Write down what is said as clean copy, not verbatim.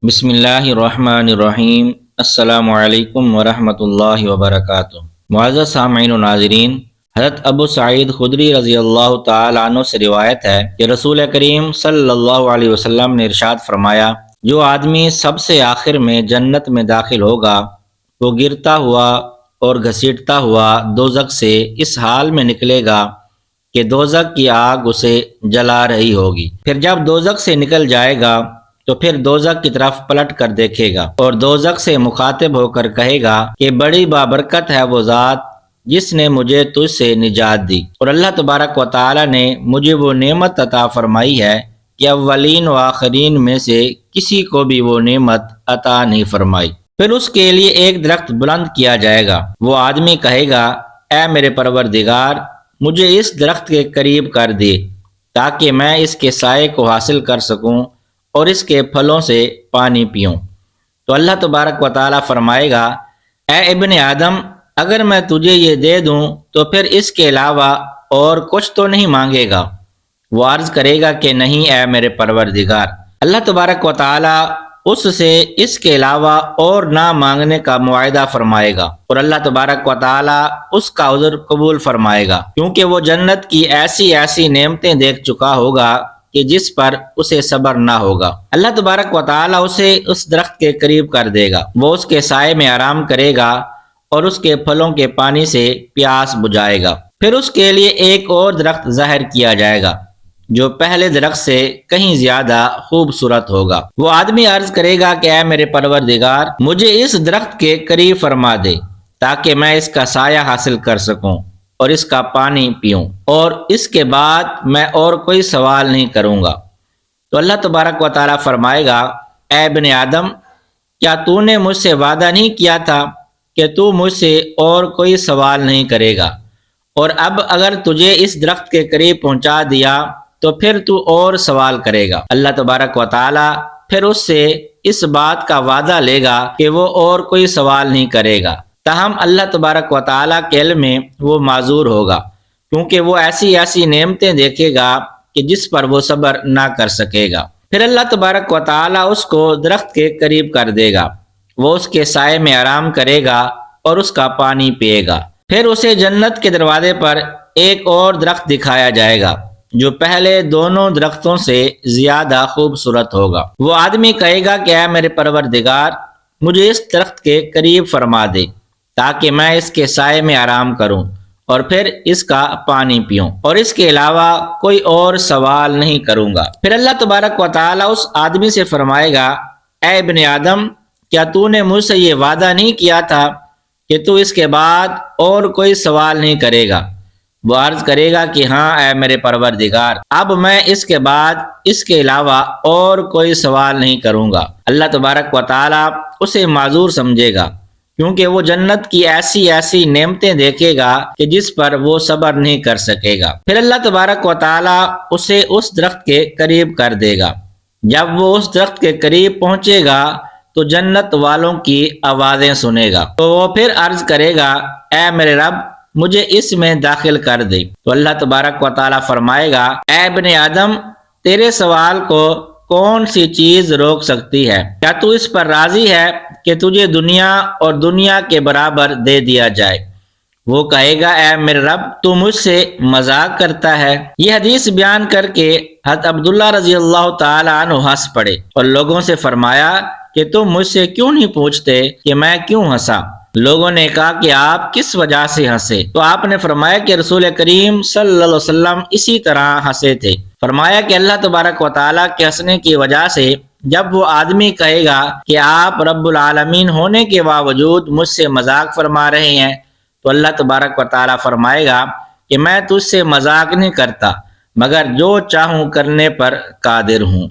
بسم اللہ الرحمن الرحیم۔ السلام علیکم ورحمۃ اللہ وبرکاتہ۔ معزز سامعین و ناظرین، حضرت ابو سعید خدری رضی اللہ تعالی عنہ سے روایت ہے کہ رسول کریم صلی اللہ علیہ وسلم نے ارشاد فرمایا، جو آدمی سب سے آخر میں جنت میں داخل ہوگا وہ گرتا ہوا اور گھسیٹتا ہوا دوزخ سے اس حال میں نکلے گا کہ دوزخ کی آگ اسے جلا رہی ہوگی۔ پھر جب دوزخ سے نکل جائے گا تو پھر دوزخ کی طرف پلٹ کر دیکھے گا اور دوزخ سے مخاطب ہو کر کہے گا کہ بڑی بابرکت ہے وہ ذات جس نے مجھے تجھ سے نجات دی، اور اللہ تبارک و تعالی نے مجھے وہ نعمت عطا فرمائی ہے کہ اولین و آخرین میں سے کسی کو بھی وہ نعمت عطا نہیں فرمائی۔ پھر اس کے لیے ایک درخت بلند کیا جائے گا، وہ آدمی کہے گا، اے میرے پروردگار، مجھے اس درخت کے قریب کر دے تاکہ میں اس کے سائے کو حاصل کر سکوں اور اس کے پھلوں سے پانی پیوں۔ تو اللہ تبارک و تعالیٰ فرمائے گا، اے ابن آدم، اگر میں تجھے یہ دے دوں تو پھر اس کے علاوہ اور کچھ تو نہیں مانگے گا؟ وہ عرض کرے گا کہ نہیں اے میرے پروردگار۔ اللہ تبارک و تعالیٰ اس سے اس کے علاوہ اور نہ مانگنے کا معاہدہ فرمائے گا، اور اللہ تبارک و تعالیٰ اس کا عذر قبول فرمائے گا، کیونکہ وہ جنت کی ایسی ایسی نعمتیں دیکھ چکا ہوگا کہ جس پر اسے صبر نہ ہوگا۔ اللہ تبارک و تعالیٰ اسے اس درخت کے قریب کر دے گا، وہ اس کے سائے میں آرام کرے گا اور اس کے پھلوں کے پانی سے پیاس بجھائے گا۔ پھر اس کے لیے ایک اور درخت ظاہر کیا جائے گا جو پہلے درخت سے کہیں زیادہ خوبصورت ہوگا۔ وہ آدمی عرض کرے گا کہ اے میرے پروردگار، مجھے اس درخت کے قریب فرما دے تاکہ میں اس کا سایہ حاصل کر سکوں اور اس کا پانی پیوں، اور اس کے بعد میں اور کوئی سوال نہیں کروں گا۔ تو اللہ تبارک و تعالیٰ فرمائے گا، اے ابن آدم، کیا تو نے مجھ سے وعدہ نہیں کیا تھا کہ تو مجھ سے اور کوئی سوال نہیں کرے گا؟ اور اب اگر تجھے اس درخت کے قریب پہنچا دیا تو پھر تو اور سوال کرے گا۔ اللہ تبارک و تعالیٰ پھر اس سے اس بات کا وعدہ لے گا کہ وہ اور کوئی سوال نہیں کرے گا، تاہم اللہ تبارک و تعالیٰ کے علم میں وہ معذور ہوگا، کیونکہ وہ ایسی ایسی نعمتیں دیکھے گا کہ جس پر وہ صبر نہ کر سکے گا۔ پھر اللہ تبارک و تعالیٰ اس کو درخت کے قریب کر دے گا، وہ اس کے سائے میں آرام کرے گا اور اس کا پانی پیے گا۔ پھر اسے جنت کے دروازے پر ایک اور درخت دکھایا جائے گا جو پہلے دونوں درختوں سے زیادہ خوبصورت ہوگا۔ وہ آدمی کہے گا کہ اے میرے پروردگار، مجھے اس درخت کے قریب فرما دے تاکہ میں اس کے سائے میں آرام کروں اور پھر اس کا پانی پیوں، اور اس کے علاوہ کوئی اور سوال نہیں کروں گا۔ پھر اللہ تبارک و تعالیٰ اس آدمی سے فرمائے گا، اے ابن آدم، کیا تو نے مجھ سے یہ وعدہ نہیں کیا تھا کہ تو اس کے بعد اور کوئی سوال نہیں کرے گا؟ وہ عرض کرے گا کہ ہاں اے میرے پروردگار، اب میں اس کے بعد اس کے علاوہ اور کوئی سوال نہیں کروں گا۔ اللہ تبارک و تعالیٰ اسے معذور سمجھے گا، کیونکہ وہ جنت کی ایسی ایسی نعمتیں دیکھے گا کہ جس پر وہ صبر نہیں کر سکے گا۔ پھر اللہ تبارک و تعالیٰ اسے اس درخت کے قریب کر دے گا۔ جب وہ اس درخت کے قریب پہنچے گا تو جنت والوں کی آوازیں سنے گا، تو وہ پھر عرض کرے گا، اے میرے رب، مجھے اس میں داخل کر دے۔ تو اللہ تبارک و تعالیٰ فرمائے گا، اے ابن آدم، تیرے سوال کو کون سی چیز روک سکتی ہے؟ کیا تو اس پر راضی ہے کہ تجھے دنیا اور دنیا کے برابر دے دیا جائے؟ وہ کہے گا، اے میرے رب، تو مجھ سے مذاق کرتا ہے۔ یہ حدیث بیان کر کے حضرت عبداللہ رضی اللہ تعالی عنہ ہنس پڑے اور لوگوں سے فرمایا کہ تم مجھ سے کیوں نہیں پوچھتے کہ میں کیوں ہنسا؟ لوگوں نے کہا کہ آپ کس وجہ سے ہنسے؟ تو آپ نے فرمایا کہ رسول کریم صلی اللہ علیہ وسلم اسی طرح ہنسے تھے۔ فرمایا کہ اللہ تبارک و تعالیٰ کے ہنسنے کی وجہ سے جب وہ آدمی کہے گا کہ آپ رب العالمین ہونے کے باوجود مجھ سے مذاق فرما رہے ہیں، تو اللہ تبارک و تعالیٰ فرمائے گا کہ میں تجھ سے مذاق نہیں کرتا، مگر جو چاہوں کرنے پر قادر ہوں۔